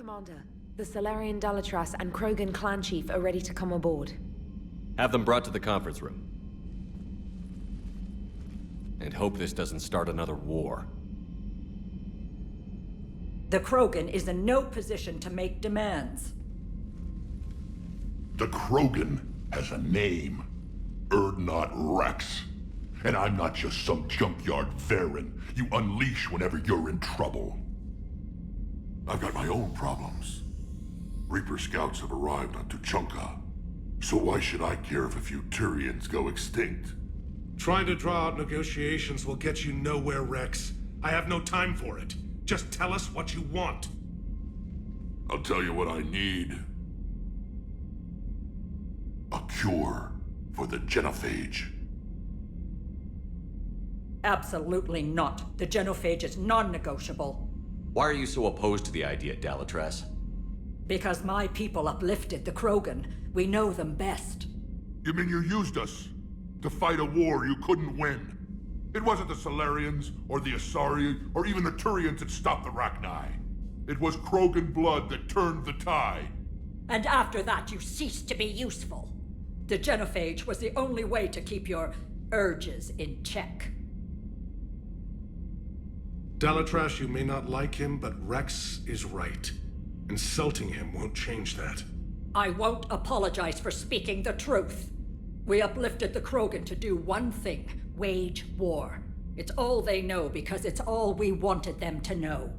Commander. The Salarian Dalatras and Krogan clan chief are ready to come aboard. Have them brought to the conference room. And hope this doesn't start another war. The Krogan is in no position to make demands. The Krogan has a name. 𝕌𝕤𝕒𝕠. And I'm not just some junkyard Varen you unleash whenever you're in trouble. I've got my own problems. Reaper scouts have arrived on 𝐸𝐸𝐻𝐿. So why should I care if a few Turians go extinct? Trying to draw out negotiations will get you nowhere, Rex. I have no time for it. Just tell us what you want. I'll tell you what I need. A cure for the genophage. Absolutely not. The genophage is non-negotiable. Why are you so opposed to the idea, Dalatras? Because my people uplifted the Krogan. We know them best. You mean you used us to fight a war you couldn't win? It wasn't the Salarians, or the Asari, or even the Turians that stopped the 𝕉𝕐𝐼. It was Krogan blood that turned the tide. And after that, you ceased to be useful. The genophage was the only way to keep your urges in check. Dalatras, you may not like him, but Rex is right. Insulting him won't change that. I won't apologize for speaking the truth. We uplifted the Krogan to do one thing: wage war. It's all they know because it's all we wanted them to know.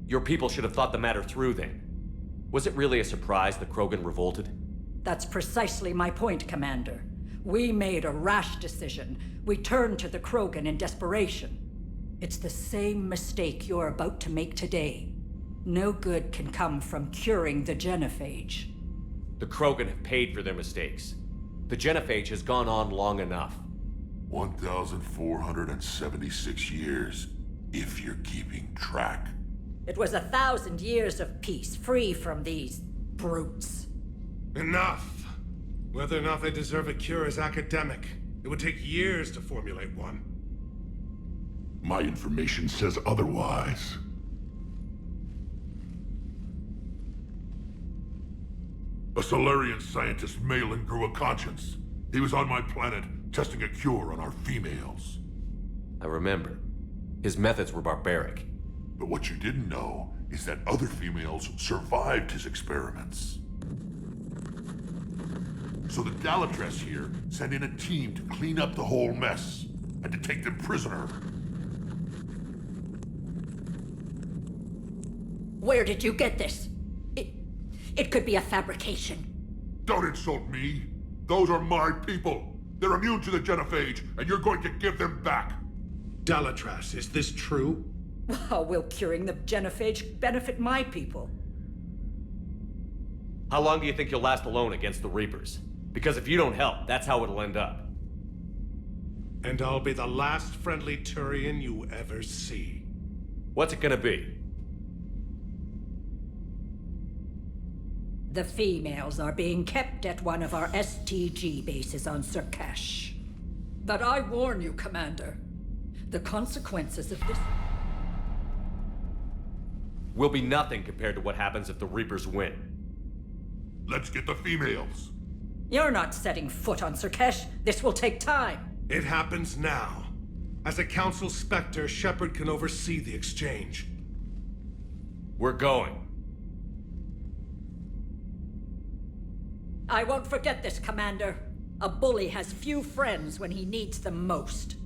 Your people should have thought the matter through then. Was it really a surprise the Krogan revolted? That's precisely my point, Commander. We made a rash decision. We turned to the Krogan in desperation. It's the same mistake you're about to make today. No good can come from curing the genophage. The Krogan have paid for their mistakes. The genophage has gone on long enough. 1,476 years, if you're keeping track. It was 1,000 years of peace, free from these brutes. Enough! Whether or not they deserve a cure is academic. It would take years to formulate one. My information says otherwise. A Salarian scientist 𝕰𝕠 grew a conscience. He was on my planet, testing a cure on our females. I remember. His methods were barbaric. But what you didn't know is that other females survived his experiments. So the Dalatras here sent in a team to clean up the whole mess, and to take them prisoner. Where did you get this? It could be a fabrication. Don't insult me. Those are my people. They're immune to the genophage, and you're going to give them back. Dalatras, is this true? How will curing the genophage benefit my people? How long do you think you'll last alone against the Reapers? Because if you don't help, that's how it'll end up. And I'll be the last friendly Turian you ever see. What's it gonna be? The females are being kept at one of our STG bases on 𝐸𝐸𝐻𝐿. But I warn you, Commander, the consequences of this Will be nothing compared to what happens if the Reapers win. Let's get the females. You're not setting foot on 𝐸𝐸𝐻𝐿. This will take time. It happens now. As a Council Spectre, Shepard can oversee the exchange. We're going. I won't forget this, Commander. A bully has few friends when he needs them most.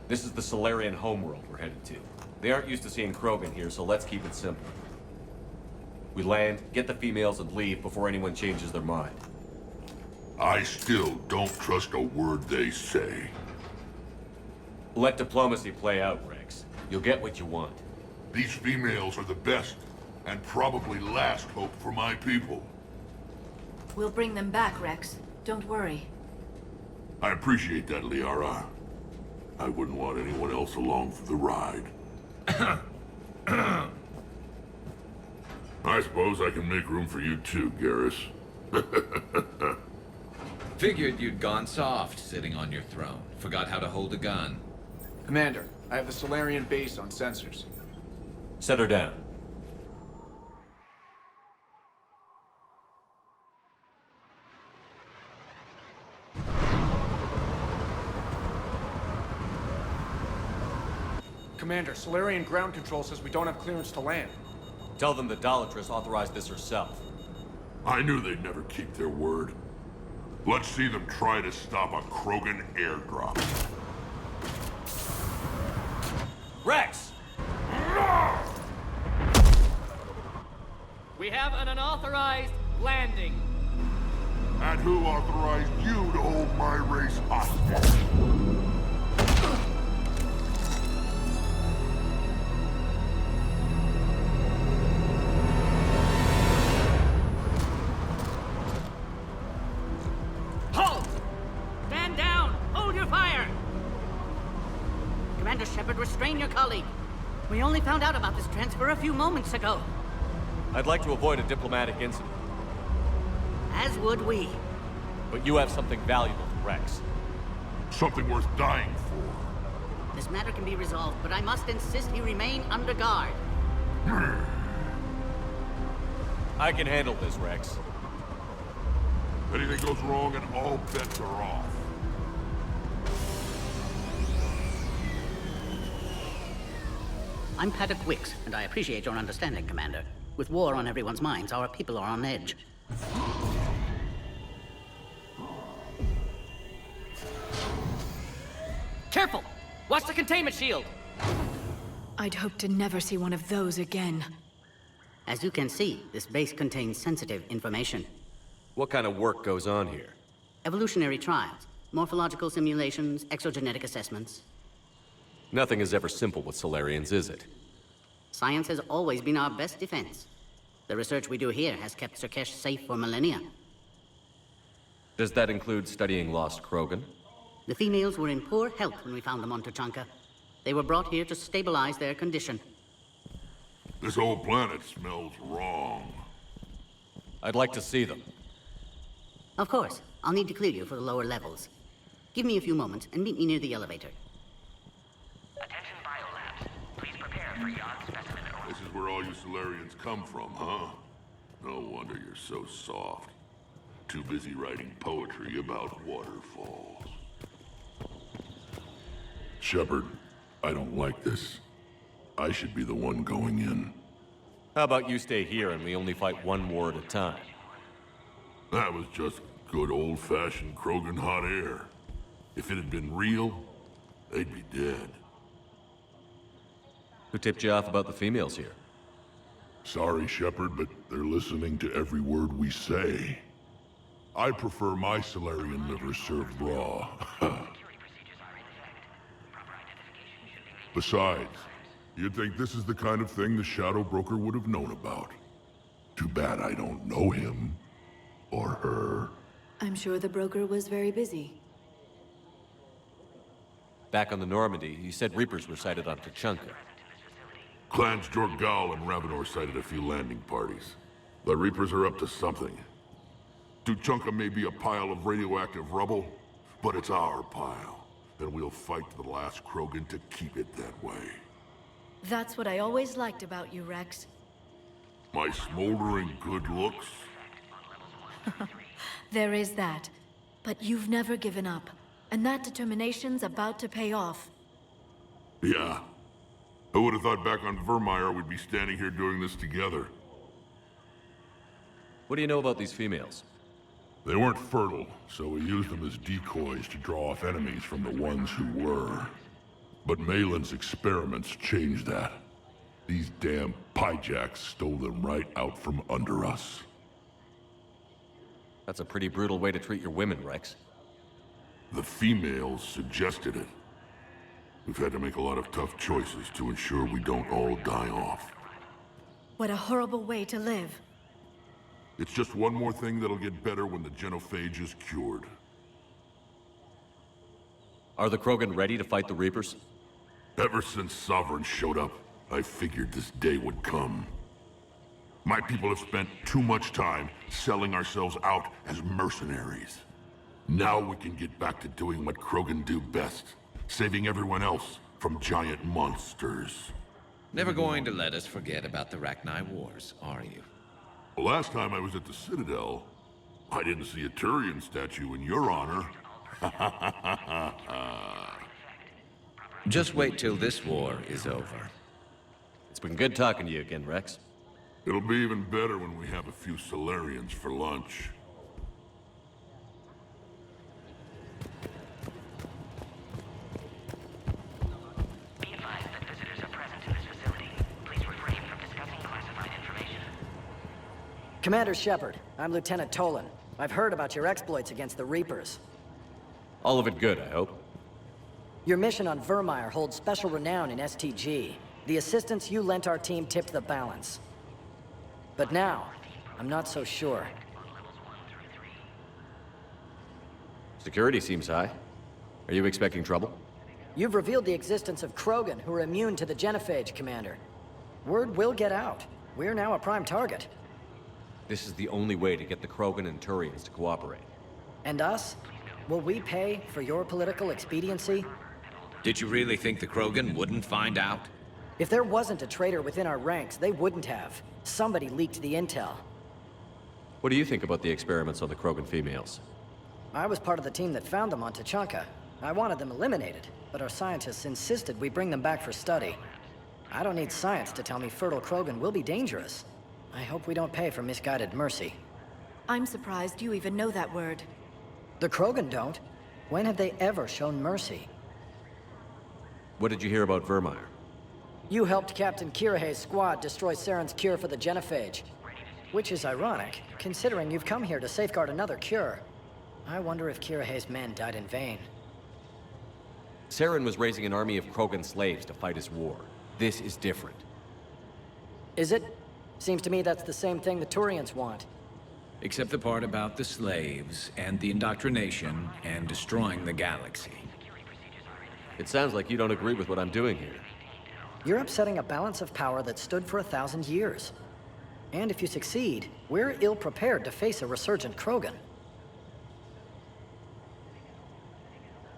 This is the Solarian homeworld we're headed to. They aren't used to seeing Krogan here, so let's keep it simple. We land, get the females, and leave before anyone changes their mind. I still don't trust a word they say. Let diplomacy play out, Rex. You'll get what you want. These females are the best, and probably last hope for my people. We'll bring them back, Rex. Don't worry. I appreciate that, Liara. I wouldn't want anyone else along for the ride. I suppose I can make room for you too, Garrus. Figured you'd gone soft sitting on your throne. Forgot how to hold a gun. Commander, I have the Solarian base on sensors. Set her down. Commander, Solarian ground control says we don't have clearance to land. Tell them the Dalatrass authorized this herself. I knew they'd never keep their word. Let's see them try to stop a Krogan airdrop. Rex! We have an unauthorized landing. And who authorized you to hold my race hostage? Halt! Stand down! Hold your fire! Commander Shepard, restrain your colleague. We only found out about this transfer a few moments ago. I'd like to avoid a diplomatic incident, As would we. but you have something valuable for Rex. Something worth dying for. This matter can be resolved, but I must insist he remain under guard. I can handle this, Rex. If anything goes wrong, and all bets are off. I'm Paddock Wicks, and I appreciate your understanding, Commander. With war on everyone's minds, our people are on edge. Careful! Watch the containment shield! I'd hope to never see one of those again. As you can see, this base contains sensitive information. What kind of work goes on here? Evolutionary trials, morphological simulations, exogenetic assessments. Nothing is ever simple with Solarians, is it? Science has always been our best defense. The research we do here has kept 𝐸𝐶 safe for millennia. Does that include studying lost Krogan? The females were in poor health when we found them on Tuchanka. They were brought here to stabilize their condition. This whole planet smells wrong. I'd like to see them. Of course, I'll need to clear you for the lower levels. Give me a few moments and meet me near the elevator. Attention biolabs. Please prepare for yon specimen. This is where all you Solarians come from, huh? No wonder you're so soft. Too busy writing poetry about waterfalls. Shepard, I don't like this. I should be the one going in. How about you stay here and we only fight one war at a time? That was just good old-fashioned Krogan hot air. If it had been real, they'd be dead. Who tipped you off about the females here? Sorry, Shepard, but they're listening to every word we say. I prefer my Solarian liver served raw. Besides, you'd think this is the kind of thing the Shadow Broker would have known about. Too bad I don't know him. Or her. I'm sure the broker was very busy. Back on the Normandy, you said Reapers were sighted on Tuchanka. Clans Jorgal and Ravenor sighted a few landing parties. The Reapers are up to something. Tuchanka may be a pile of radioactive rubble, but it's our pile. And we'll fight to the last Krogan to keep it that way. That's what I always liked about you, Rex. My smoldering good looks? There is that. But you've never given up. And that determination's about to pay off. Yeah. I would have thought back on Vermeer we'd be standing here doing this together. What do you know about these females? They weren't fertile, so we used them as decoys to draw off enemies from the ones who were. But Malin's experiments changed that. These damn pyjacks stole them right out from under us. That's a pretty brutal way to treat your women, Rex. The females suggested it. We've had to make a lot of tough choices to ensure we don't all die off. What a horrible way to live. It's just one more thing that'll get better when the genophage is cured. Are the Krogan ready to fight the Reapers? Ever since Sovereign showed up, I figured this day would come. My people have spent too much time selling ourselves out as mercenaries. Now we can get back to doing what Krogan do best, saving everyone else from giant monsters. Never going to let us forget about the Rachni Wars, are you? The last time I was at the Citadel, I didn't see a Turian statue in your honor. Just wait till this war is over. It's been good talking to you again, Rex. It'll be even better when we have a few Solarians for lunch. Be advised that visitors are present in this facility. Please refrain from discussing classified information. Commander Shepard, I'm Lieutenant Tolan. I've heard about your exploits against the Reapers. All of it good, I hope. Your mission on 𝕰𝕒𝕒 holds special renown in STG. The assistance you lent our team tipped the balance. But now, I'm not so sure. Security seems high. Are you expecting trouble? You've revealed the existence of Krogan who are immune to the genophage, Commander. Word will get out. We're now a prime target. This is the only way to get the Krogan and Turians to cooperate. And us? Will we pay for your political expediency? Did you really think the Krogan wouldn't find out? If there wasn't a traitor within our ranks, they wouldn't have. Somebody leaked the intel. What do you think about the experiments on the Krogan females? I was part of the team that found them on 𝐸𝐸𝐶. I wanted them eliminated, but our scientists insisted we bring them back for study. I don't need science to tell me fertile Krogan will be dangerous. I hope we don't pay for misguided mercy. I'm surprised you even know that word. The Krogan don't. When have they ever shown mercy? What did you hear about 𝕰𝕒𝕒? You helped Captain 𝐸𝐸𝐻's squad destroy Saren's cure for the genophage. Which is ironic, considering you've come here to safeguard another cure. I wonder if 𝐸𝐸𝐻's men died in vain. Saren was raising an army of Krogan slaves to fight his war. This is different. Is it? Seems to me that's the same thing the Turians want. Except the part about the slaves, and the indoctrination, and destroying the galaxy. It sounds like you don't agree with what I'm doing here. You're upsetting a balance of power that stood for 1,000 years. And if you succeed, we're ill-prepared to face a resurgent Krogan.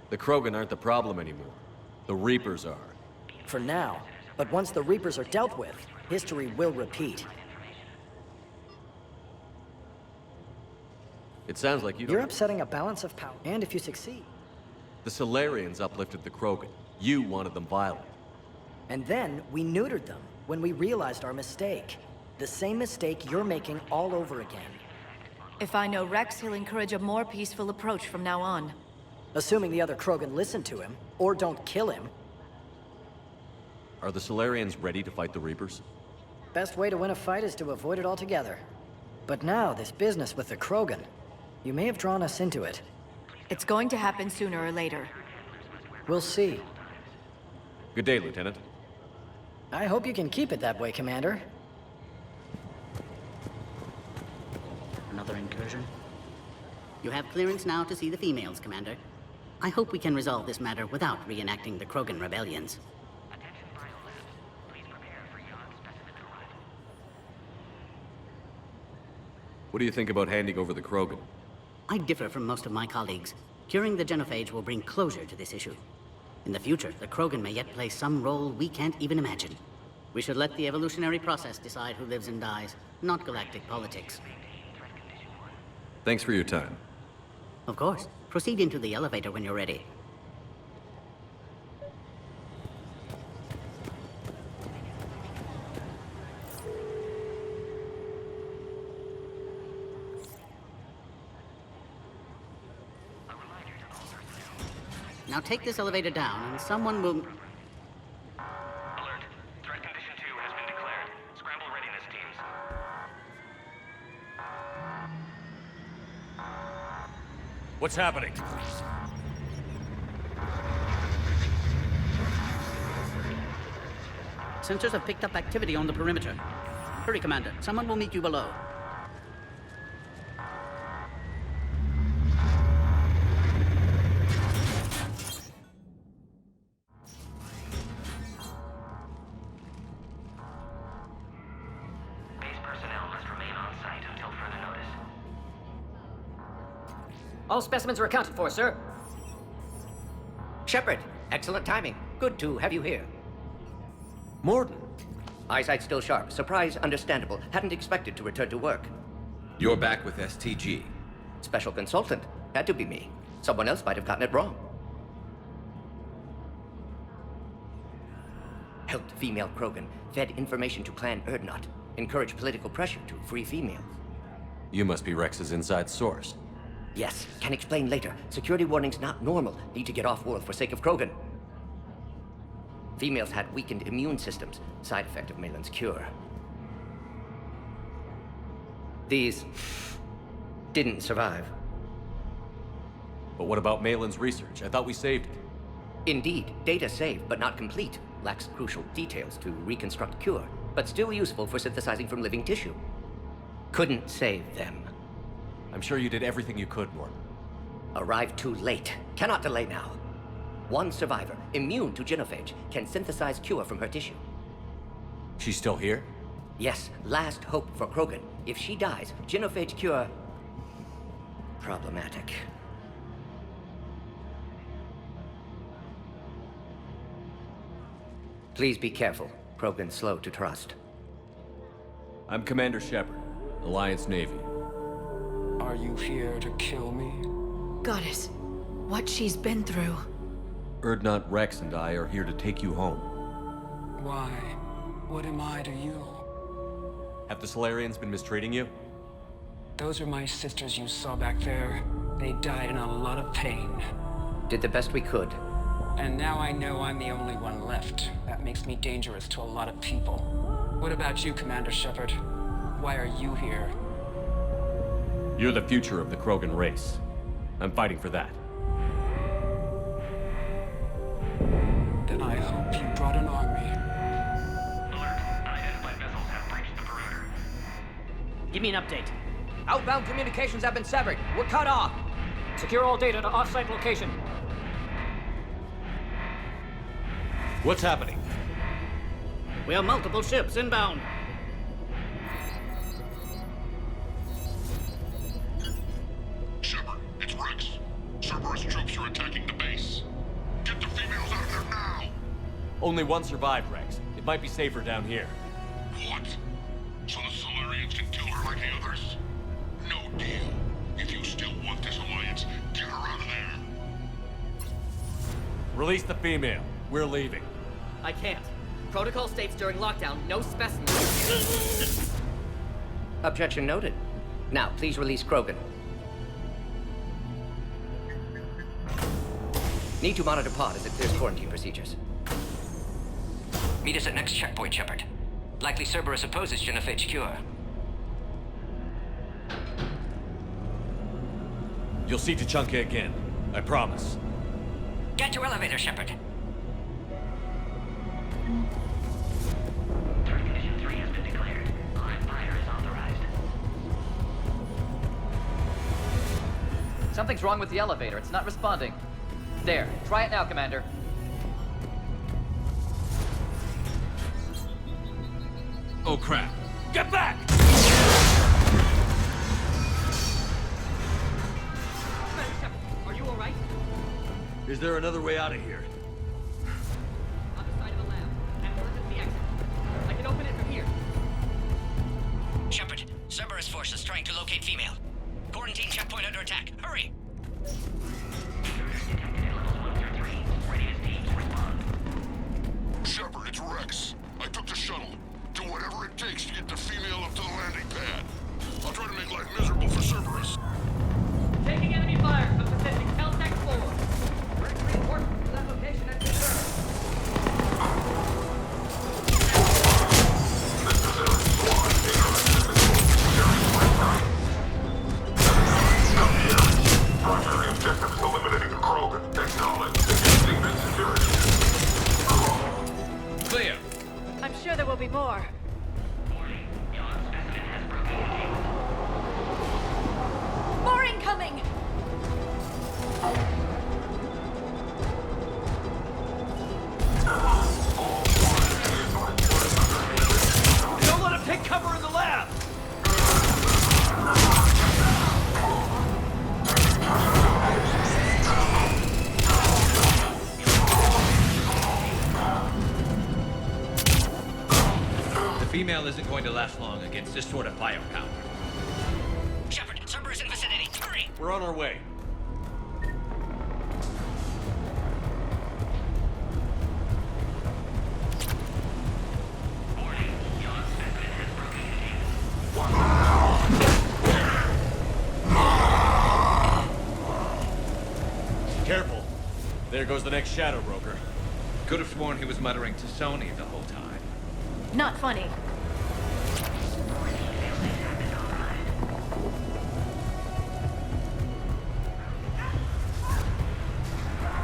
The Krogan aren't the problem anymore. The Reapers are. For now. But once the Reapers are dealt with, history will repeat. It sounds like you don't... You're upsetting a balance of power. And if you succeed... The Solarians uplifted the Krogan. You wanted them violent. And then we neutered them when we realized our mistake. The same mistake you're making all over again. If I know Rex, he'll encourage a more peaceful approach from now on. Assuming the other Krogan listen to him, or don't kill him. Are the Solarians ready to fight the Reapers? Best way to win a fight is to avoid it altogether. But now, this business with the Krogan, you may have drawn us into it. It's going to happen sooner or later. We'll see. Good day, Lieutenant. I hope you can keep it that way, Commander. Another incursion? You have clearance now to see the females, Commander. I hope we can resolve this matter without reenacting the Krogan rebellions. What do you think about handing over the Krogan? I differ from most of my colleagues. Curing the genophage will bring closure to this issue. In the future, the Krogan may yet play some role we can't even imagine. We should let the evolutionary process decide who lives and dies, not galactic politics. Thanks for your time. Of course. Proceed into the elevator when you're ready. Now take this elevator down, and someone will... What's happening? Sensors have picked up activity on the perimeter. Hurry, Commander. Someone will meet you below. Base personnel must remain on site until further notice. All specimens are accounted for, sir. Shepard, excellent timing. Good to have you here. Morden. Eyesight still sharp. Surprise understandable. Hadn't expected to return to work. You're back with STG. Special consultant. Had to be me. Someone else might have gotten it wrong. Helped female Krogan. Fed information to Clan 𝕰𝕠. Encouraged political pressure to free females. You must be Rex's inside source. Yes, can explain later. Security warnings not normal. Need to get off-world for sake of Krogan. Females had weakened immune systems. Side effect of Maylin's cure. These didn't survive. But what about Maylin's research? I thought we saved it. Indeed, data saved, but not complete. Lacks crucial details to reconstruct cure, but still useful for synthesizing from living tissue. Couldn't save them. I'm sure you did everything you could, Morden. Arrived too late. Cannot delay now. One survivor, immune to genophage, can synthesize cure from her tissue. She's still here? Yes, last hope for Krogan. If she dies, genophage cure... problematic. Please be careful. Krogan's slow to trust. I'm Commander Shepard, Alliance Navy. Are you here to kill me? Goddess, what she's been through. 𝕰𝕠, Rex, and I are here to take you home. Why? What am I to you? Have the Solarians been mistreating you? Those are my sisters you saw back there. They died in a lot of pain. Did the best we could. And now I know I'm the only one left. That makes me dangerous to a lot of people. What about you, Commander Shepard? Why are you here? You're the future of the Krogan race. I'm fighting for that. Then I hope you brought an army. Alert. Unidentified vessels have breached the perimeter. Give me an update. Outbound communications have been severed. We're cut off. Secure all data to off-site location. What's happening? We have multiple ships inbound. Shepard, it's Rex. Cerberus troops are attacking the base. Get the females out of there now! Only one survived, Rex. It might be safer down here. What? So the Solarians can kill her like the others? No deal. If you still want this alliance, get her out of there. Release the female. We're leaving. I can't. Protocol states during lockdown, no specimens. Objection noted. Now, please release Krogan. Need to monitor pod as it clears quarantine procedures. Meet us at next checkpoint, Shepard. Likely Cerberus opposes genophage cure. You'll see 𝐸𝐶 again. I promise. Get to elevator, Shepard. Threat condition 3 has been declared. Live fire is authorized. Something's wrong with the elevator. It's not responding. There. Try it now, Commander. Oh, crap. Get back! Commander Shepard, are you all right? Is there another way out of here? On the side of the lab. And emergency exit. I can open it from here. Shepard, Cerberus force is trying to locate female. Quarantine checkpoint under attack. Hurry! Detected at levels 1 through 3. Readiness teams respond. Shepard, it's Rex. I took the shuttle. Do whatever it takes to get the female up to the landing pad. I'll try to make life miserable for Cerberus. Taking enemy fire from Pacific Caltech 4. Reinforcements to that location and confirmed. Roger. sure there will be more. More incoming! Don't let him take cover in the lab! The female isn't going to last long against this sort of firepower. Shepard, Cerberus in vicinity. Hurry! We're on our way. Careful. There goes the next shadow broker. Could have sworn he was muttering to Sony the whole time. Not funny.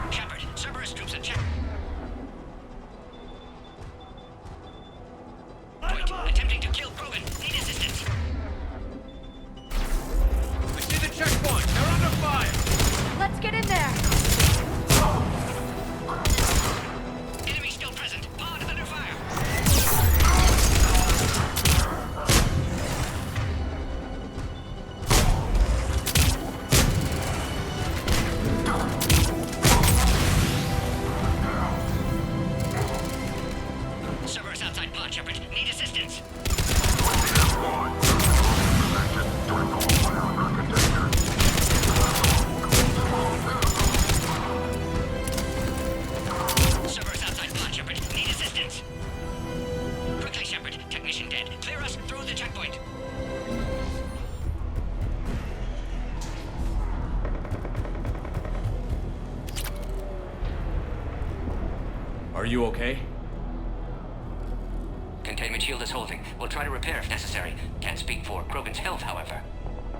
Shepard, Cerberus troops at check. Point. Attempting to kill Krogan. Need assistance. I see the checkpoint! They're under fire! Let's get in there! Enemy still present. Pod under fire. Cerberus outside pod, Shepard. Need assistance. Cerberus outside pod, Shepard. Need assistance. Quickly, Shepard. Technician dead. Clear us through the checkpoint. Are you okay? Containment shield is holding. We'll try to repair if necessary. Can't speak for Krogan's health, however.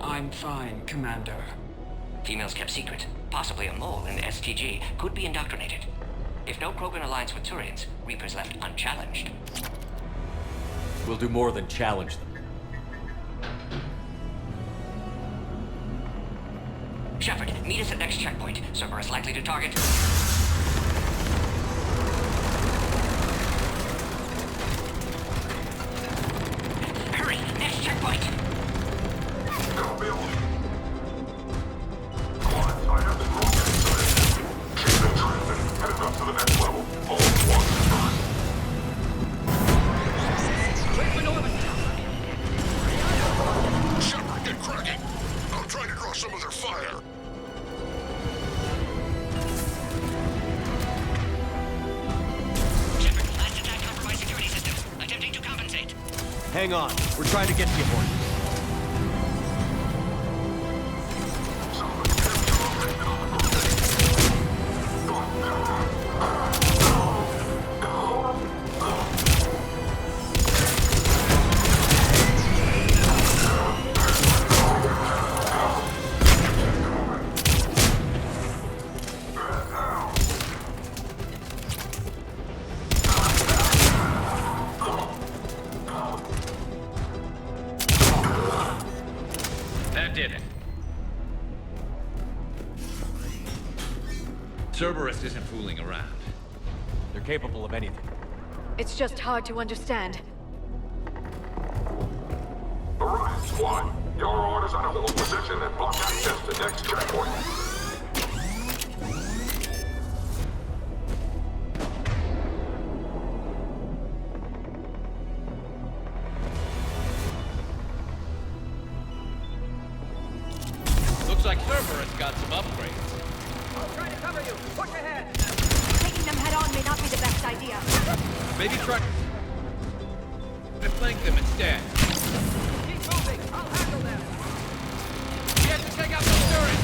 I'm fine, Commander. Females kept secret. Possibly a mole in the STG. Could be indoctrinated. If no Krogan aligns with Turians, Reapers left unchallenged. We'll do more than challenge them. Shepard, meet us at next checkpoint. Cerberus likely to target. Hurry! Next checkpoint! Shepard, get cracking! I'll try to draw some of their fire. Shepard, last attack compromised security systems. Attempting to compensate. Hang on. We're trying to get to you, Horton. That did it. Cerberus isn't fooling around. They're capable of anything. It's just hard to understand. Alright, squad. Your orders are to hold position and block access to next checkpoint. Looks like Cerberus got some upgrades. I'll try to cover you. Push ahead. Taking them head on may not be the best idea. Maybe try to flank them instead. Keep moving. I'll handle them. We have to take out the turret.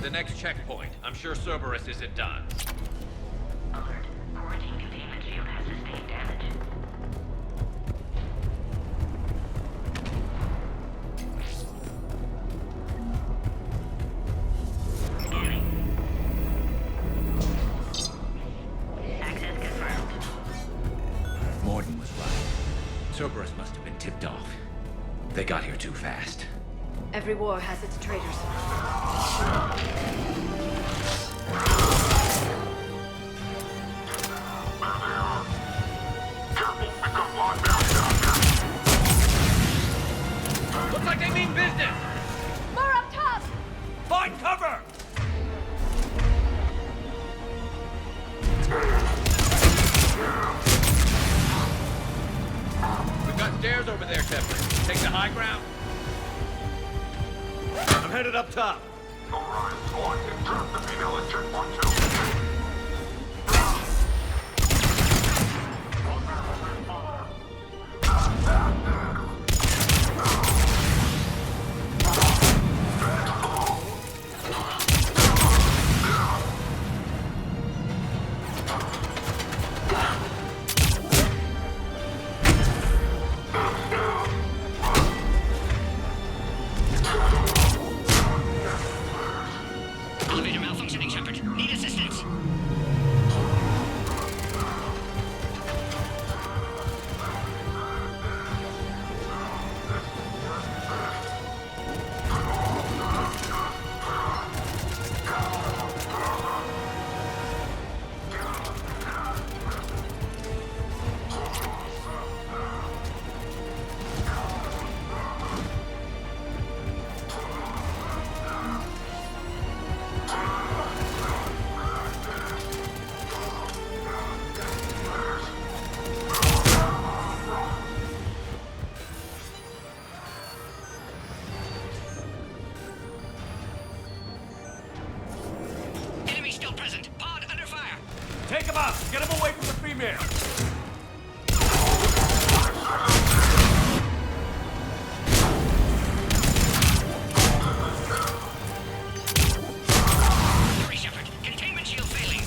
the next checkpoint. I'm sure Cerberus isn't done. Alert. Quarantine containment shield has sustained damage. Scanning. Access confirmed. Morden was right. Cerberus must have been tipped off. They got here too fast. Every war has its traitors. Looks like they mean business! More up top! Find cover! We've got stairs over there, Shepard. Take the high ground. I'm headed up top. Elevator malfunctioning, Shepard. Need assistance. Enemy still present. Pod under fire. Take him out! Get him away from the female! Hurry, Shepard. Containment shield failing.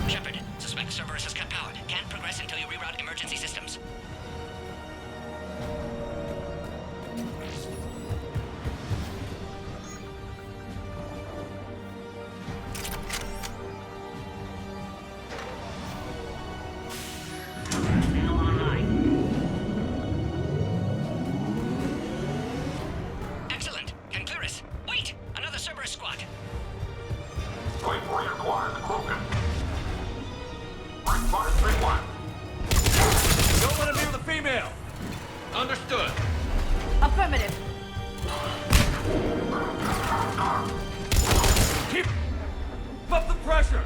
Shepard, suspect Cerberus has cut power. Can't progress until you reroute emergency systems. Now online. Excellent. Can clear us. Wait! Another Cerberus squad. Wait for your quiet, Krogan. Bring fire 3-1. Don't let him near the female! Understood. Affirmative. Keep up the pressure!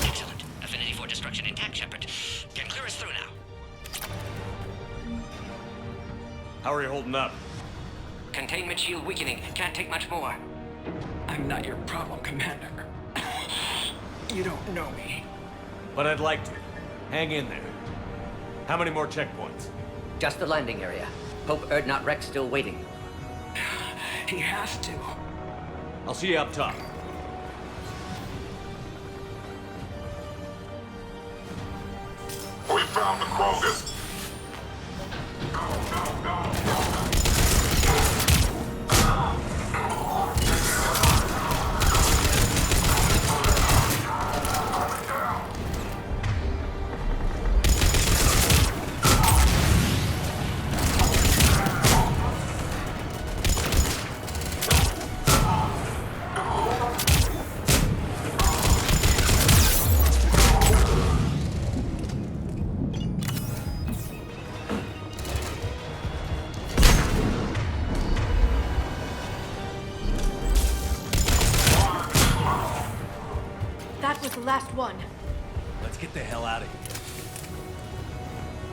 Excellent. Affinity for destruction intact, Shepard. Can clear us through now. How are you holding up? Containment shield weakening. Can't take much more. I'm not your problem, Commander. You don't know me. But I'd like to. Hang in there. How many more checkpoints? Just the landing area. Hope 𝕌𝕤𝕒𝕒𝕒 still waiting. He has to. I'll see you up top. We found the Krogan. last one. Let's get the hell out of here.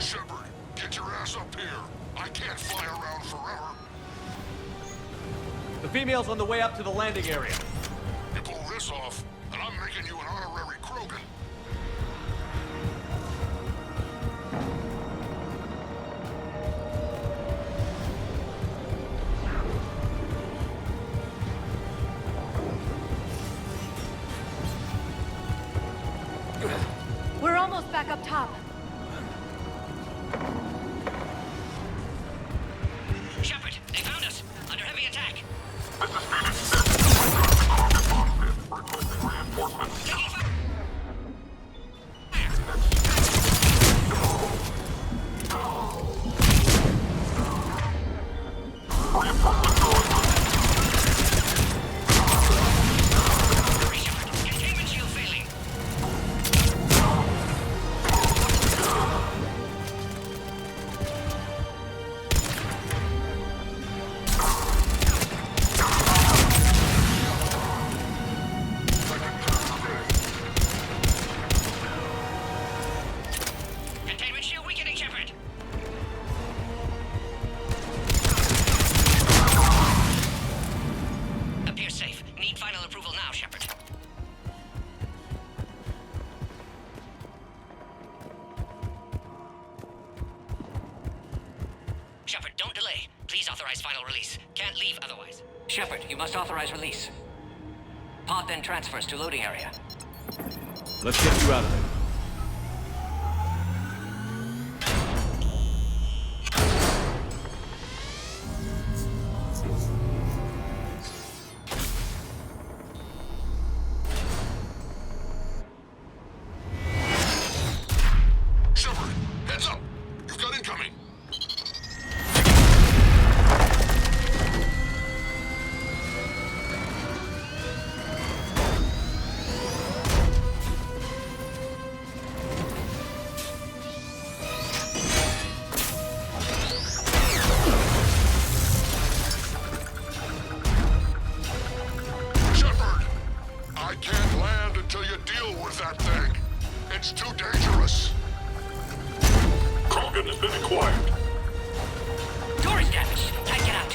Shepard, get your ass up here. I can't fly around forever. The female's on the way up to the landing area. You pull this off, and I'm making you an honorary Krogan. We're almost back up top. Shepard, they found us. Under heavy attack. Containment shield failing. Containment shield weakening, Shepard. Appears safe. Need final approval now, Shepard. Shepard, don't delay. Please authorize final release. Can't leave otherwise. Shepard, you must authorize release. Pod then transfers to loading area. Let's get you out of there. Shepard, heads up. You've got incoming. Shepard, I can't land until you deal with that thing. It's too dangerous. Krogan has been acquired. Door is damaged. Can't get out.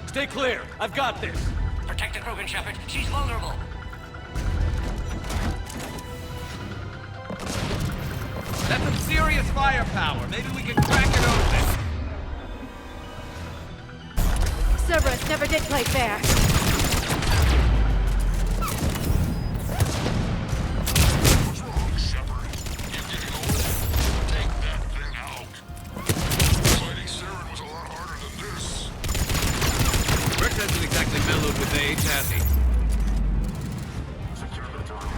Stay clear. I've got this. Protect the Krogan, Shepard. She's vulnerable. That's some serious firepower. Maybe we can crack it open. Cerberus never did play fair. What's wrong, Shepard? You getting old? Take that thing out. Fighting Saren was a lot harder than this. Rex hasn't exactly mellowed with age, has he? Secure the tunnel.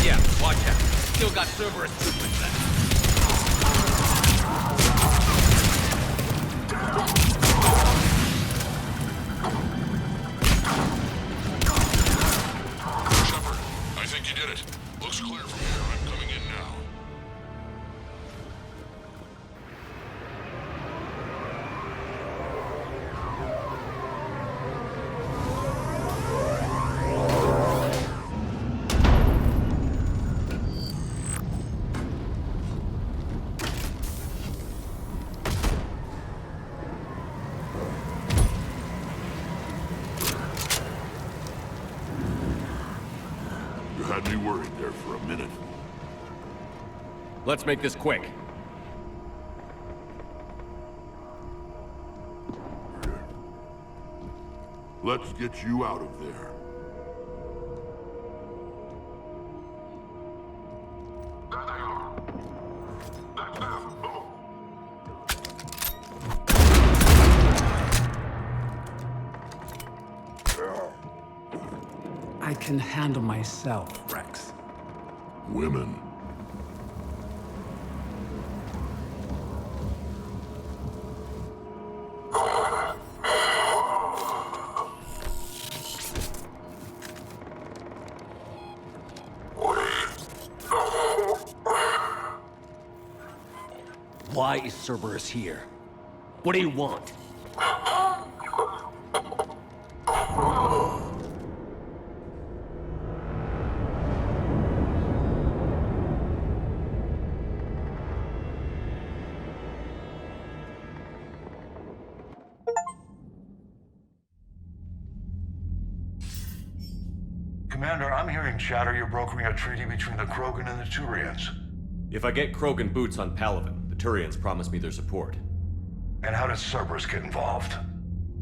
Yeah, watch out. Still got Cerberus troops left. Shepard, I think you did it. Looks clear from here. I'm coming in now. You had me worried there for a minute. Let's make this quick. Let's get you out of there. There they are. That's them. I can handle myself, Rex. Women. is Cerberus here? What do you want? Commander, I'm hearing chatter you're brokering a treaty between the Krogan and the Turians. If I get Krogan boots on Palaven, the Turians promise me their support. And how does Cerberus get involved?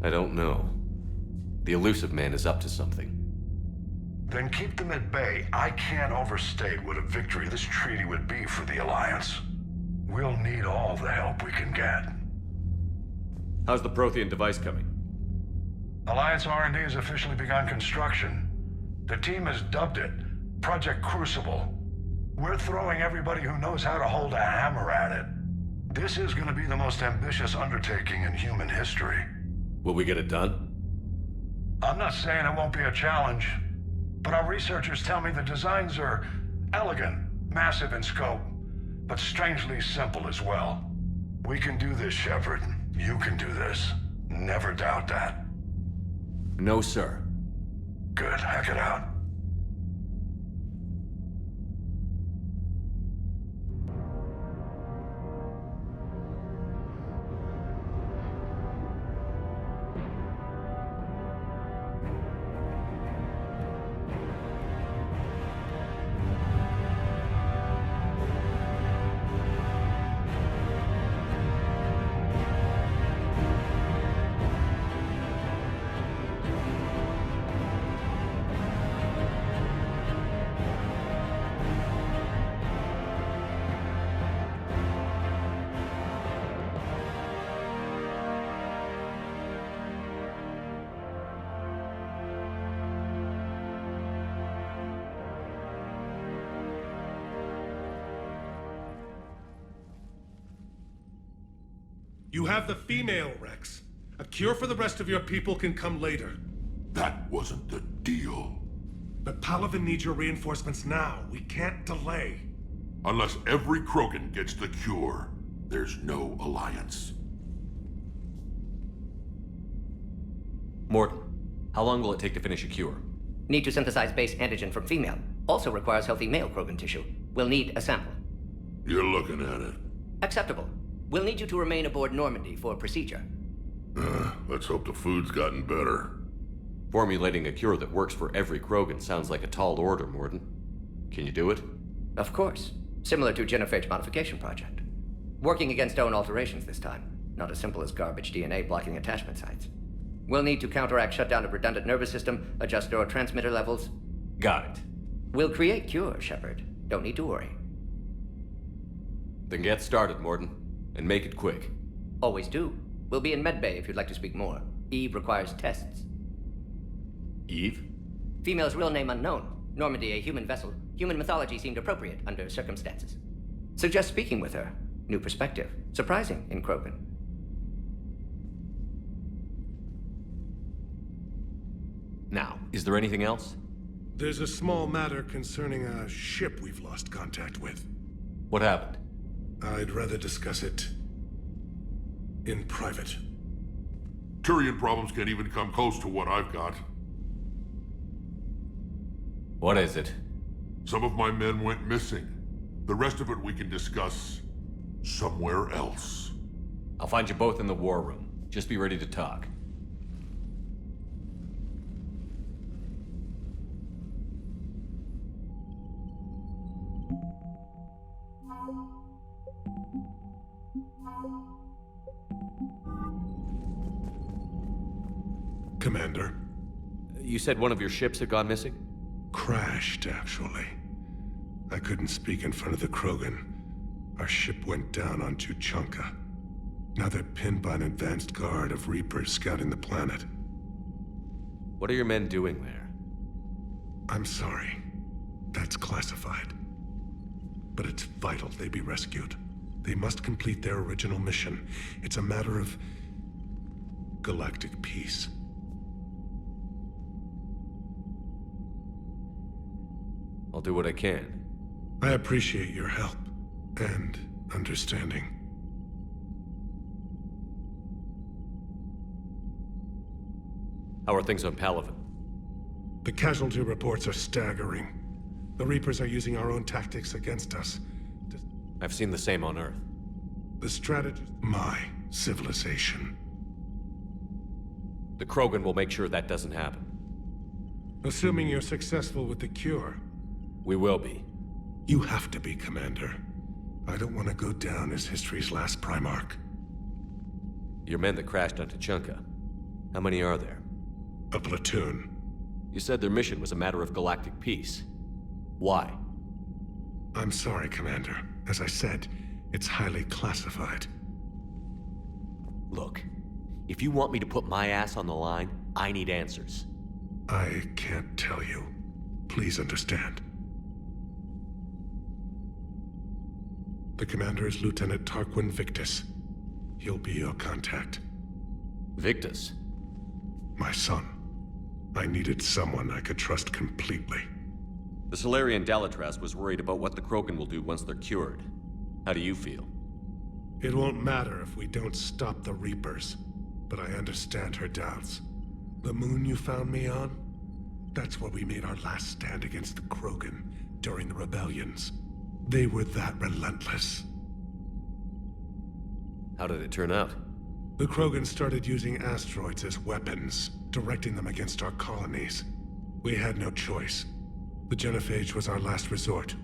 I don't know. The elusive man is up to something. Then keep them at bay. I can't overstate what a victory this treaty would be for the Alliance. We'll need all the help we can get. How's the Prothean device coming? Alliance R&D has officially begun construction. The team has dubbed it Project Crucible. We're throwing everybody who knows how to hold a hammer at it. This is going to be the most ambitious undertaking in human history. Will we get it done? I'm not saying it won't be a challenge, but our researchers tell me the designs are elegant, massive in scope, but strangely simple as well. We can do this, Shepard. You can do this. Never doubt that. No, sir. Good. Hack it out. You have the female, Rex. A cure for the rest of your people can come later. That wasn't the deal. But Palaven needs your reinforcements now. We can't delay. Unless every Krogan gets the cure, there's no alliance. Morton, how long will it take to finish a cure? Need to synthesize base antigen from female. Also requires healthy male Krogan tissue. We'll need a sample. You're looking at it. Acceptable. We'll need you to remain aboard Normandy for procedure. Let's hope the food's gotten better. Formulating a cure that works for every Krogan sounds like a tall order, Morton. Can you do it? Of course. Similar to genophage modification project. Working against own alterations this time. Not as simple as garbage DNA blocking attachment sites. We'll need to counteract shutdown of redundant nervous system, adjust neurotransmitter levels. Got it. We'll create cure, Shepard. Don't need to worry. Then get started, Morton. And make it quick. Always do. We'll be in medbay if you'd like to speak more. Eve requires tests. Eve? Female's real name unknown. Normandy a human vessel. Human mythology seemed appropriate under circumstances. Suggest speaking with her. New perspective. Surprising in Krogan. Now, is there anything else? There's a small matter concerning a ship we've lost contact with. What happened? I'd rather discuss it in private. Turian problems can't even come close to what I've got. What is it? Some of my men went missing. The rest of it we can discuss somewhere else. I'll find you both in the war room. Just be ready to talk. Commander. You said one of your ships had gone missing? Crashed, actually. I couldn't speak in front of the Krogan. Our ship went down on 𝐯𝐿. Now they're pinned by an advanced guard of Reapers scouting the planet. What are your men doing there? I'm sorry. That's classified. But it's vital they be rescued. They must complete their original mission. It's a matter of galactic peace. I'll do what I can. I appreciate your help and understanding. How are things on Palaven? The casualty reports are staggering. The Reapers are using our own tactics against us. I've seen the same on Earth. The strategy... My civilization. The Krogan will make sure that doesn't happen. Assuming you're successful with the cure. We will be. You have to be, Commander. I don't want to go down as history's last Primarch. Your men that crashed on Tuchanka. How many are there? A platoon. You said their mission was a matter of galactic peace. Why? I'm sorry, Commander. As I said, it's highly classified. Look, if you want me to put my ass on the line, I need answers. I can't tell you. Please understand. The commander is Lieutenant Tarquin Victus. He'll be your contact. Victus? My son. I needed someone I could trust completely. The Salarian Dalatras was worried about what the Krogan will do once they're cured. How do you feel? It won't matter if we don't stop the Reapers, but I understand her doubts. The moon you found me on? That's where we made our last stand against the Krogan during the rebellions. They were that relentless. How did it turn out? The Krogan started using asteroids as weapons, directing them against our colonies. We had no choice. The genophage was our last resort.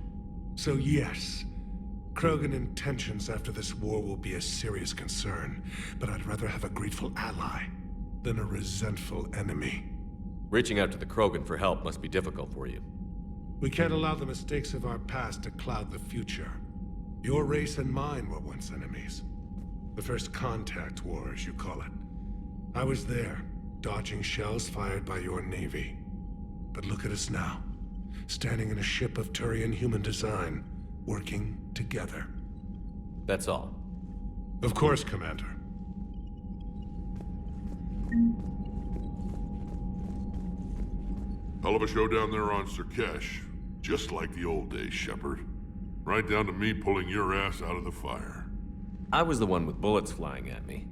So yes, Krogan intentions after this war will be a serious concern, but I'd rather have a grateful ally than a resentful enemy. Reaching out to the Krogan for help must be difficult for you. We can't allow the mistakes of our past to cloud the future. Your race and mine were once enemies. The first contact war, as you call it. I was there, dodging shells fired by your navy. But look at us now, standing in a ship of Turian human design, working together. That's all. Of course, Commander. Hell of a show down there on Surkesh. Just like the old days, Shepard. Right down to me pulling your ass out of the fire. I was the one with bullets flying at me.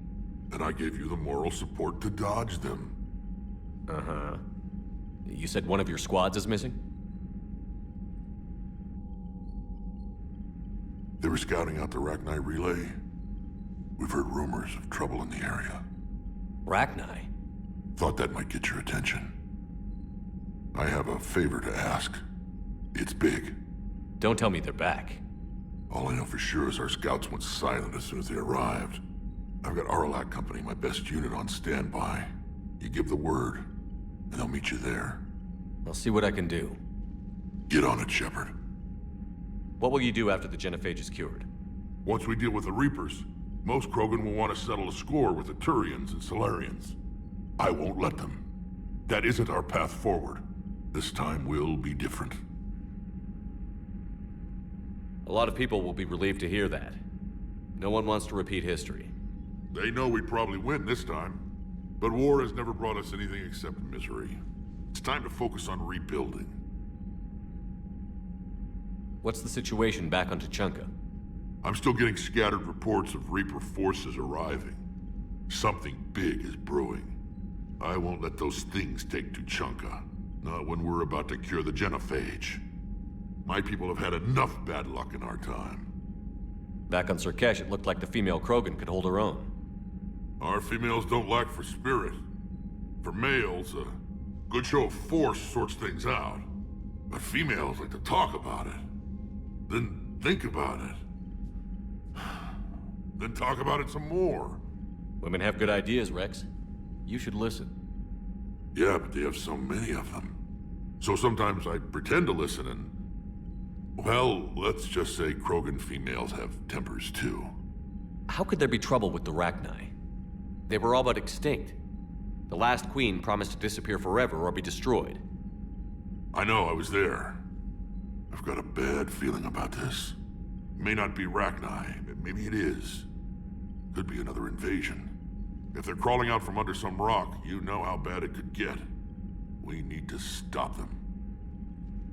And I gave you the moral support to dodge them. Uh-huh. You said one of your squads is missing? They were scouting out the Rachni relay. We've heard rumors of trouble in the area. Rachni? Thought that might get your attention. I have a favor to ask. It's big. Don't tell me they're back. All I know for sure is our scouts went silent as soon as they arrived. I've got Aralak Company, my best unit, on standby. You give the word, and they'll meet you there. I'll see what I can do. Get on it, Shepard. What will you do after the genophage is cured? Once we deal with the Reapers, most Krogan will want to settle a score with the Turians and Solarians. I won't let them. That isn't our path forward. This time will be different. A lot of people will be relieved to hear that. No one wants to repeat history. They know we'd probably win this time. But war has never brought us anything except misery. It's time to focus on rebuilding. What's the situation back on Tuchanka? I'm still getting scattered reports of Reaper forces arriving. Something big is brewing. I won't let those things take Tuchanka. Not when we're about to cure the genophage. My people have had enough bad luck in our time. Back on Surkesh, it looked like the female Krogan could hold her own. Our females don't lack for spirit. For males, a good show of force sorts things out. But females like to talk about it. Then think about it. Then talk about it some more. Women have good ideas, Rex. You should listen. Yeah, but they have so many of them. So sometimes I pretend to listen and... Well, let's just say Krogan females have tempers too. How could there be trouble with the Rachni? They were all but extinct. The last queen promised to disappear forever or be destroyed. I know, I was there. I've got a bad feeling about this. It may not be Rachni, but maybe it is. Could be another invasion. If they're crawling out from under some rock, you know how bad it could get. We need to stop them.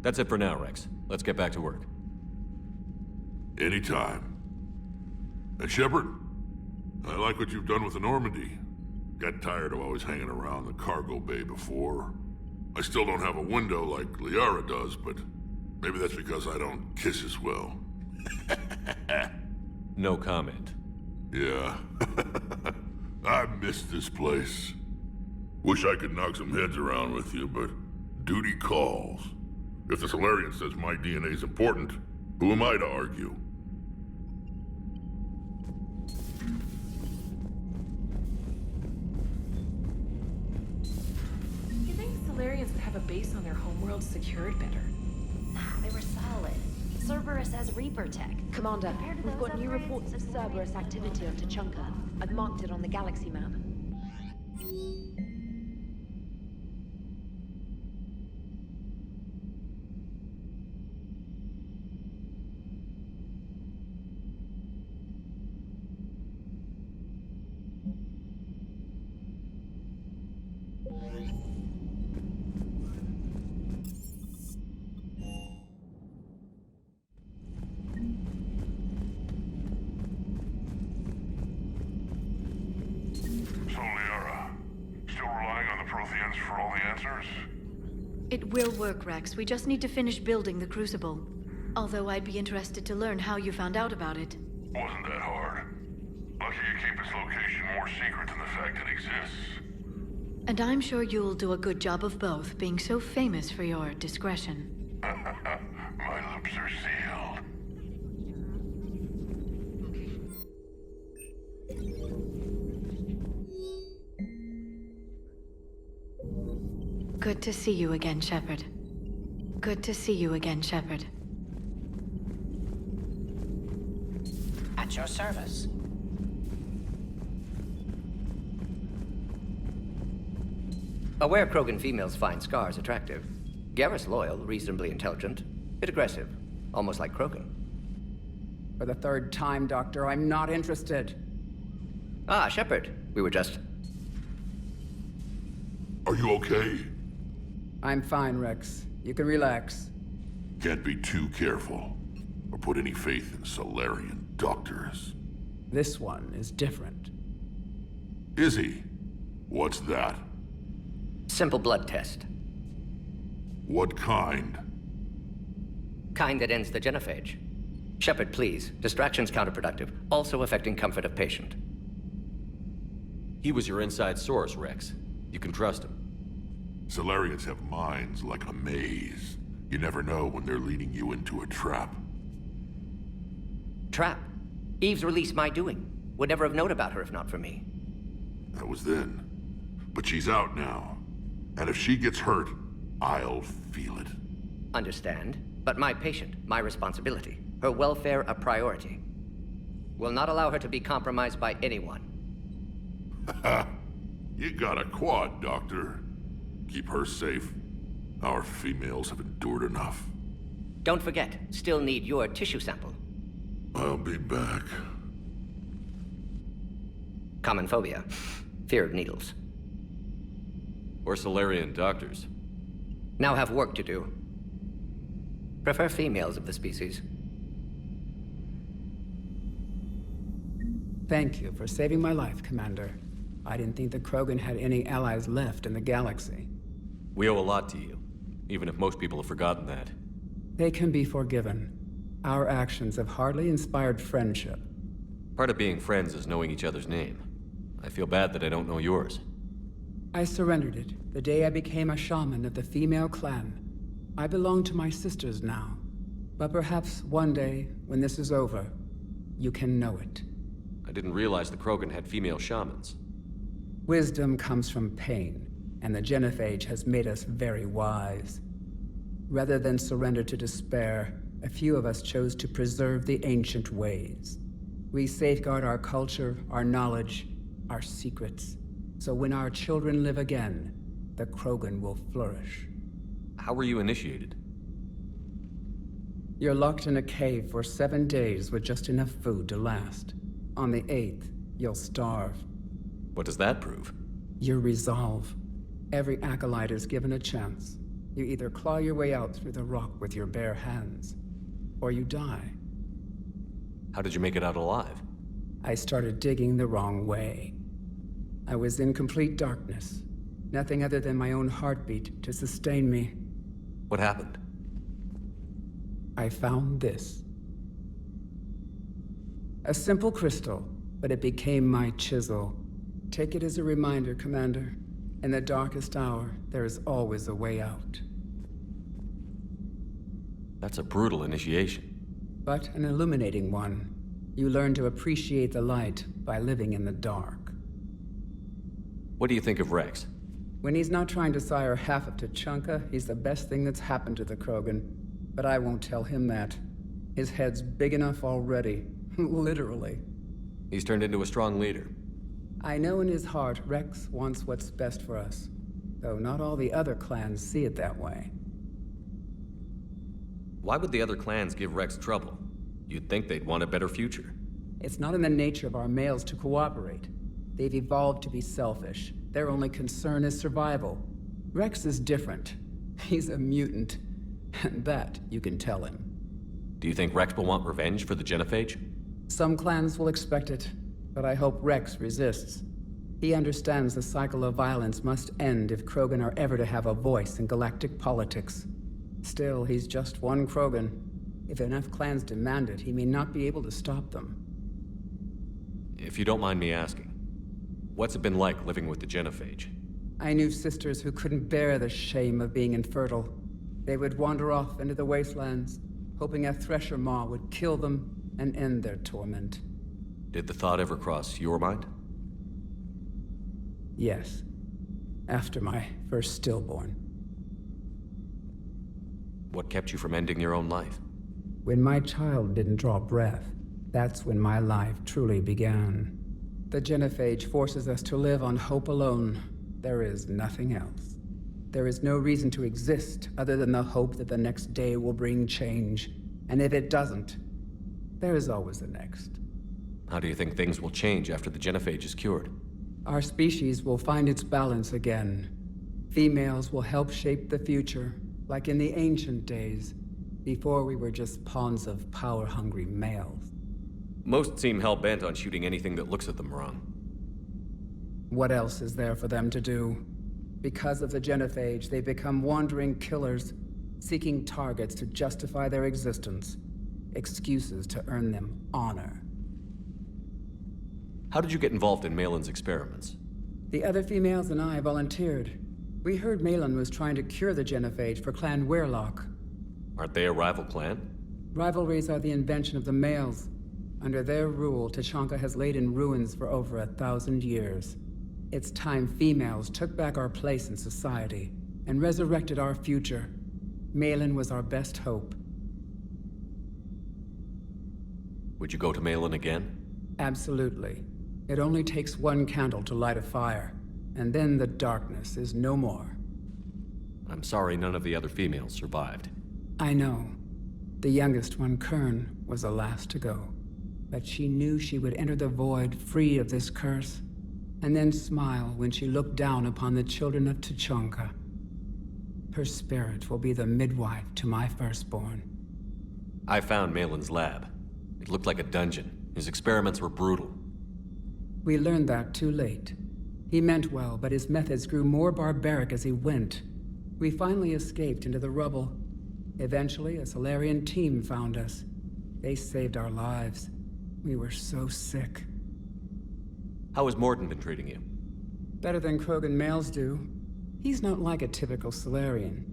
That's it for now, Rex. Let's get back to work. Anytime. And Shepard, I like what you've done with the Normandy. Got tired of always hanging around the cargo bay before. I still don't have a window like Liara does, but maybe that's because I don't kiss as well. No comment. Yeah. I miss this place. Wish I could knock some heads around with you, but duty calls. If the Solarian says my DNA's important, who am I to argue? You think Solarians would have a base on their homeworld secured better? Nah, they were solid. Cerberus has Reaper tech. Commander, we've got new reports of Cerberus activity on Tuchanka. I've marked it on the galaxy map. It will work, Rex. We just need to finish building the Crucible. Although I'd be interested to learn how you found out about it. Wasn't that hard. Lucky you keep its location more secret than the fact it exists. And I'm sure you'll do a good job of both, being so famous for your discretion. My lips are sealed. Good to see you again, Shepard. Good to see you again, Shepard. At your service. Aware Krogan females find scars attractive. Garrus loyal, reasonably intelligent, bit aggressive, almost like Krogan. For the third time, Doctor, I'm not interested. Ah, Shepard. We were just... Are you okay? I'm fine, Rex. You can relax. Can't be too careful, or put any faith in Solarian doctors. This one is different. Is he? What's that? Simple blood test. What kind? Kind that ends the genophage. Shepard, please. Distraction's counterproductive, also affecting comfort of patient. He was your inside source, Rex. You can trust him. Solarians have minds like a maze. You never know when they're leading you into a trap. Trap? Eve's release my doing. Would never have known about her if not for me. That was then. But she's out now. And if she gets hurt, I'll feel it. Understand. But my patient, my responsibility. Her welfare a priority. Will not allow her to be compromised by anyone. You got a quad, Doctor. Keep her safe. Our females have endured enough. Don't forget, still need your tissue sample. I'll be back. Common phobia. Fear of needles. Or Solarian doctors. Now have work to do. Prefer females of the species. Thank you for saving my life, Commander. I didn't think the Krogan had any allies left in the galaxy. We owe a lot to you, even if most people have forgotten that. They can be forgiven. Our actions have hardly inspired friendship. Part of being friends is knowing each other's name. I feel bad that I don't know yours. I surrendered it the day I became a shaman of the female clan. I belong to my sisters now. But perhaps one day, when this is over, you can know it. I didn't realize the Krogan had female shamans. Wisdom comes from pain, and the genophage has made us very wise. Rather than surrender to despair, a few of us chose to preserve the ancient ways. We safeguard our culture, our knowledge, our secrets. So when our children live again, the Krogan will flourish. How were you initiated? You're locked in a cave for 7 days with just enough food to last. On the 8th, you'll starve. What does that prove? Your resolve. Every acolyte is given a chance. You either claw your way out through the rock with your bare hands, or you die. How did you make it out alive? I started digging the wrong way. I was in complete darkness. Nothing other than my own heartbeat to sustain me. What happened? I found this. A simple crystal, but it became my chisel. Take it as a reminder, Commander. In the darkest hour, there is always a way out. That's a brutal initiation. But an illuminating one. You learn to appreciate the light by living in the dark. What do you think of Rex? When he's not trying to sire half of 𝐸𝐸𝐴, he's the best thing that's happened to the Krogan. But I won't tell him that. His head's big enough already. Literally. He's turned into a strong leader. I know in his heart Rex wants what's best for us. Though not all the other clans see it that way. Why would the other clans give Rex trouble? You'd think they'd want a better future. It's not in the nature of our males to cooperate. They've evolved to be selfish. Their only concern is survival. Rex is different. He's a mutant. And that you can tell him. Do you think Rex will want revenge for the genophage? Some clans will expect it, but I hope Rex resists. He understands the cycle of violence must end if Krogan are ever to have a voice in galactic politics. Still, he's just one Krogan. If enough clans demand it, he may not be able to stop them. If you don't mind me asking, what's it been like living with the genophage? I knew sisters who couldn't bear the shame of being infertile. They would wander off into the wastelands, hoping a thresher maw would kill them and end their torment. Did the thought ever cross your mind? Yes. After my first stillborn. What kept you from ending your own life? When my child didn't draw breath, that's when my life truly began. The genophage forces us to live on hope alone. There is nothing else. There is no reason to exist other than the hope that the next day will bring change. And if it doesn't, there is always the next. How do you think things will change after the genophage is cured? Our species will find its balance again. Females will help shape the future, like in the ancient days, before we were just pawns of power-hungry males. Most seem hell-bent on shooting anything that looks at them wrong. What else is there for them to do? Because of the genophage, they become wandering killers, seeking targets to justify their existence, excuses to earn them honor. How did you get involved in Maylin's experiments? The other females and I volunteered. We heard Maylin was trying to cure the genophage for Clan Weirlock. Aren't they a rival clan? Rivalries are the invention of the males. Under their rule, 𝐸𝐸𝐴 has laid in ruins for over 1,000 years. It's time females took back our place in society and resurrected our future. Maylin was our best hope. Would you go to Maylin again? Absolutely. It only takes one candle to light a fire, and then the darkness is no more. I'm sorry none of the other females survived. I know. The youngest one, 𝐸𝐿, was the last to go. But she knew she would enter the void free of this curse, and then smile when she looked down upon the children of 𝐸𝐸𝐿. Her spirit will be the midwife to my firstborn. I found Maylin's lab. It looked like a dungeon. His experiments were brutal. We learned that too late. He meant well, but his methods grew more barbaric as he went. We finally escaped into the rubble. Eventually, a Salarian team found us. They saved our lives. We were so sick. How has Mordin been treating you? Better than Krogan males do. He's not like a typical Salarian.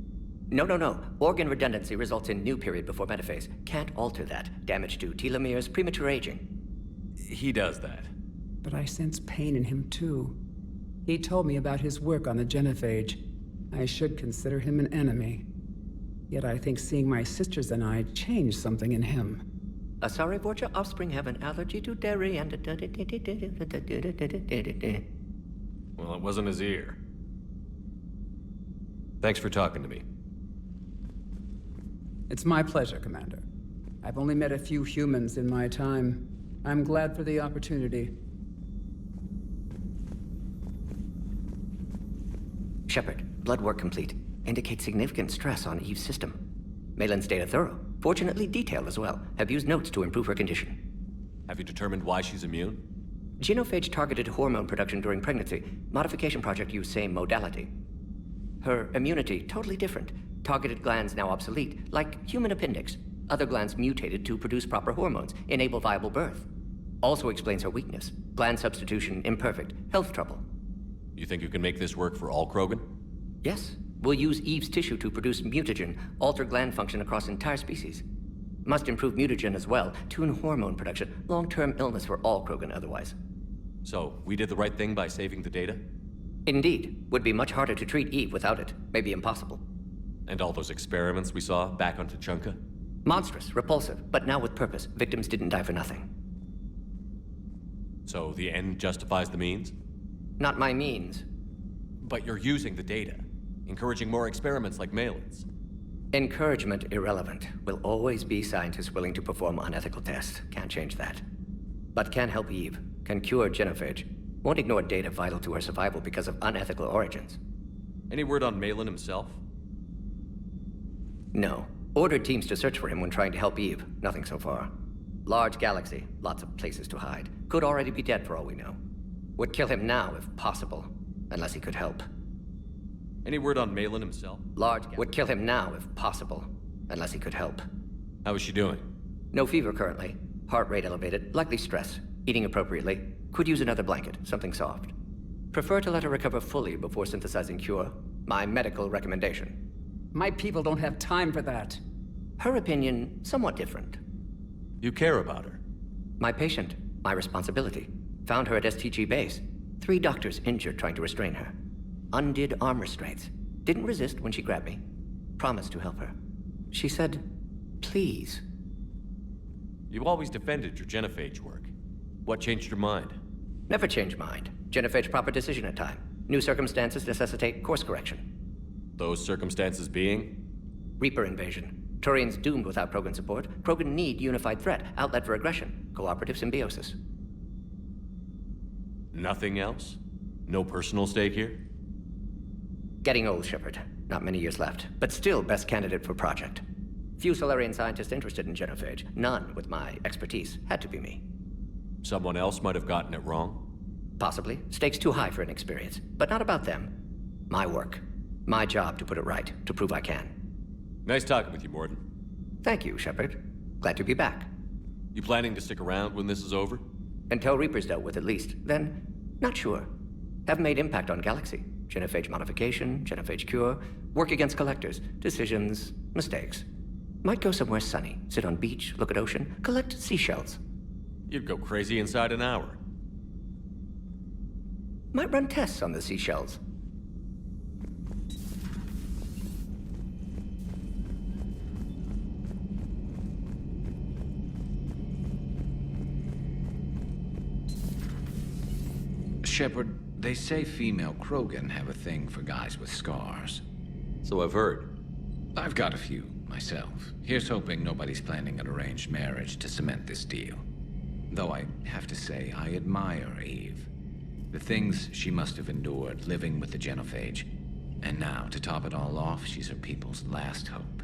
No. Organ redundancy results in new period before metaphase. Can't alter that. Damage to telomeres, premature aging. He does that. But I sense pain in him too. He told me about his work on the genophage. I should consider him an enemy. Yet I think seeing my sisters and I changed something in him. Sorry, Vorcha, offspring have an allergy to dairy and... Well, it wasn't his ear. Thanks for talking to me. It's my pleasure, Commander. I've only met a few humans in my time. I'm glad for the opportunity. Shepard, blood work complete. Indicates significant stress on Eve's system. Maylin's data thorough. Fortunately detailed as well. Have used notes to improve her condition. Have you determined why she's immune? Genophage targeted hormone production during pregnancy. Modification project used same modality. Her immunity, totally different. Targeted glands now obsolete, like human appendix. Other glands mutated to produce proper hormones, enable viable birth. Also explains her weakness. Gland substitution imperfect. Health trouble. You think you can make this work for all Krogan? Yes. We'll use Eve's tissue to produce mutagen, alter gland function across entire species. Must improve mutagen as well, tune hormone production. Long-term illness for all Krogan otherwise. So, we did the right thing by saving the data? Indeed. Would be much harder to treat Eve without it. Maybe impossible. And all those experiments we saw back on Tuchanka? Monstrous, repulsive, but now with purpose. Victims didn't die for nothing. So the end justifies the means? Not my means. But you're using the data, encouraging more experiments like Malin's. Encouragement irrelevant. Will always be scientists willing to perform unethical tests. Can't change that. But can help Eve. Can cure genophage. Won't ignore data vital to her survival because of unethical origins. Any word on Malin himself? No. Ordered teams to search for him when trying to help Eve. Nothing so far. Large galaxy. Lots of places to hide. Could already be dead for all we know. Would kill him now if possible. Unless he could help. Any word on Malin himself? Would kill him now if possible. Unless he could help. How is she doing? No fever currently. Heart rate elevated. Likely stress. Eating appropriately. Could use another blanket. Something soft. Prefer to let her recover fully before synthesizing cure. My medical recommendation. My people don't have time for that. Her opinion, somewhat different. You care about her? My patient. My responsibility. Found her at STG base. 3 doctors injured trying to restrain her. Undid arm restraints. Didn't resist when she grabbed me. Promised to help her. She said, please. You always defended your genophage work. What changed your mind? Never change mind. Genophage proper decision at time. New circumstances necessitate course correction. Those circumstances being? Reaper invasion. Turians doomed without Krogan support. Krogan need unified threat, outlet for aggression, cooperative symbiosis. Nothing else? No personal stake here? Getting old, Shepard. Not many years left, but still best candidate for project. Few Solarian scientists interested in genophage. None with my expertise. Had to be me. Someone else might have gotten it wrong? Possibly. Stakes too high for inexperience. But not about them. My work. My job to put it right, to prove I can. Nice talking with you, Morden. Thank you, Shepard. Glad to be back. You planning to stick around when this is over? Until Reaper's dealt with, at least. Then, not sure. Haven't made impact on Galaxy. Genophage modification, genophage cure, work against collectors, decisions, mistakes. Might go somewhere sunny, sit on beach, look at ocean, collect seashells. You'd go crazy inside an hour. Might run tests on the seashells. Shepard, they say female Krogan have a thing for guys with scars. So I've heard. I've got a few, myself. Here's hoping nobody's planning an arranged marriage to cement this deal. Though I have to say, I admire Eve. The things she must have endured living with the genophage. And now, to top it all off, she's her people's last hope.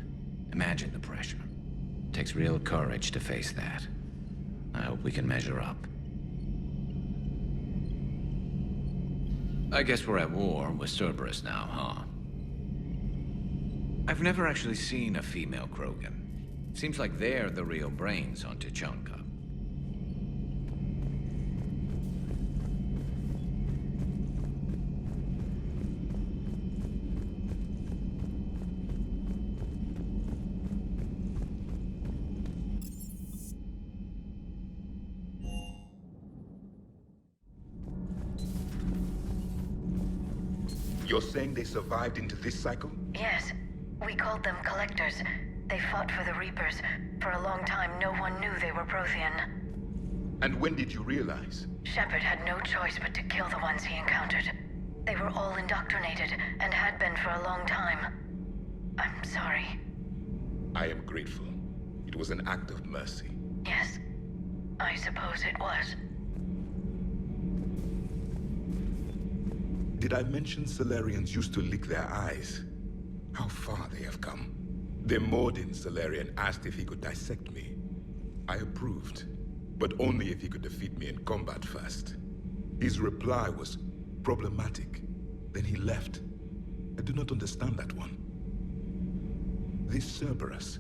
Imagine the pressure. Takes real courage to face that. I hope we can measure up. I guess we're at war with Cerberus now, huh? I've never actually seen a female Krogan. Seems like they're the real brains on Tuchanka. You're saying they survived into this cycle? Yes. We called them Collectors. They fought for the Reapers. For a long time, no one knew they were Prothean. And when did you realize? Shepard had no choice but to kill the ones he encountered. They were all indoctrinated, and had been for a long time. I'm sorry. I am grateful. It was an act of mercy. Yes. I suppose it was. Did I mention Solarians used to lick their eyes? How far they have come. The Morden Solarian asked if he could dissect me. I approved, but only if he could defeat me in combat first. His reply was problematic. Then he left. I do not understand that one. This Cerberus,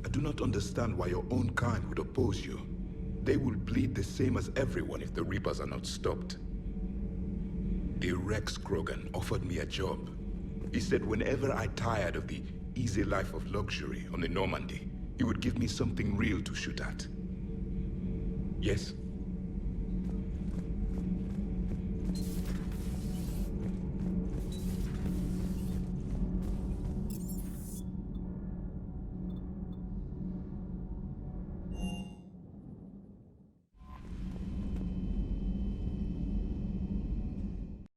I do not understand why your own kind would oppose you. They will bleed the same as everyone if the Reapers are not stopped. The Rex Krogan offered me a job. He said whenever I tired of the easy life of luxury on the Normandy, he would give me something real to shoot at. Yes,